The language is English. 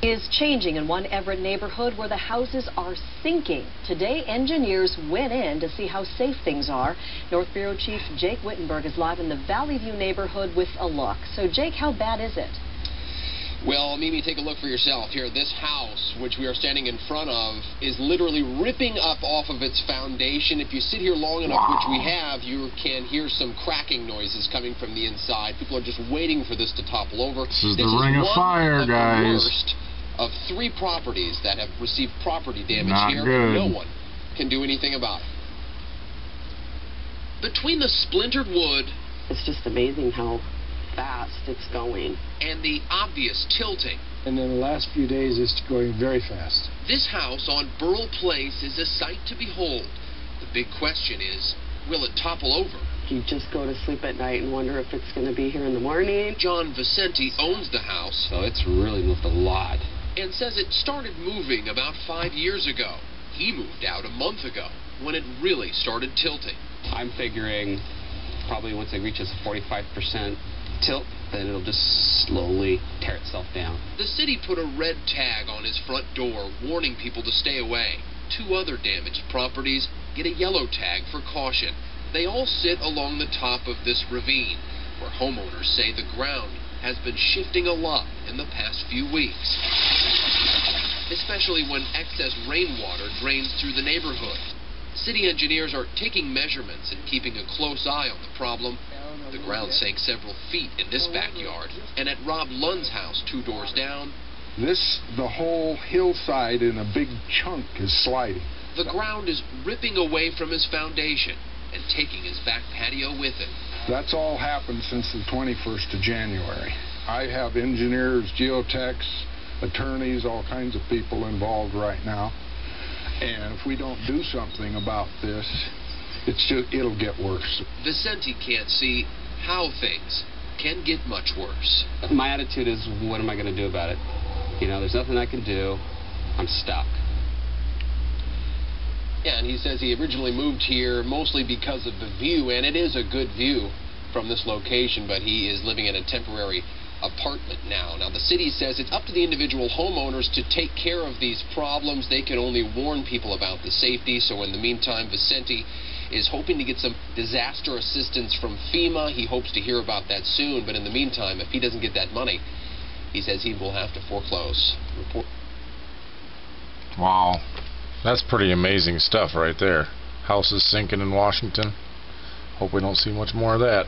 Is changing in one Everett neighborhood where the houses are sinking. Today, engineers went in to see how safe things are. North Bureau Chief Jake Wittenberg is live in the Valley View neighborhood with a look. So, Jake, how bad is it? Well, Mimi, take a look for yourself here. This house, which we are standing in front of, is literally ripping up off of its foundation. If you sit here long enough, which we have, you can hear some cracking noises coming from the inside. People are just waiting for this to topple over. This is the ring of fire, guys. Of 3 properties that have received property damage Not here. good. No one can do anything about it. Between the splintered wood, it's just amazing how fast it's going, and the obvious tilting. And in the last few days, it's going very fast. This house on Burl Place is a sight to behold. The big question is, will it topple over? You just go to sleep at night and wonder if it's going to be here in the morning. John Vicente owns the house. So it's really moved a lot. And says it started moving about 5 years ago. He moved out a month ago when it really started tilting. I'm figuring probably once it reaches a 45% tilt, then it'll just slowly tear itself down. The city put a red tag on his front door warning people to stay away. 2 other damaged properties get a yellow tag for caution. They all sit along the top of this ravine, where homeowners say the ground has been shifting a lot in the past few weeks, especially when excess rainwater drains through the neighborhood. City engineers are taking measurements and keeping a close eye on the problem. The ground sank several feet in this backyard, and at Rob Lund's house 2 doors down, the whole hillside in a big chunk is sliding. The ground is ripping away from his foundation and taking his back patio with it. That's all happened since the 21st of January. I have engineers, geotechs, attorneys, all kinds of people involved right now. And if we don't do something about this, it'll get worse. Vicente can't see how things can get much worse. My attitude is, what am I going to do about it? You know, there's nothing I can do. I'm stuck. Yeah, and he says he originally moved here mostly because of the view, and it is a good view from this location, but he is living in a temporary apartment now. Now, the city says it's up to the individual homeowners to take care of these problems. They can only warn people about the safety, so in the meantime, Vicente is hoping to get some disaster assistance from FEMA. He hopes to hear about that soon, but in the meantime, if he doesn't get that money, he says he will have to foreclose. Wow. That's pretty amazing stuff right there. House is sinking in Washington. Hope we don't see much more of that.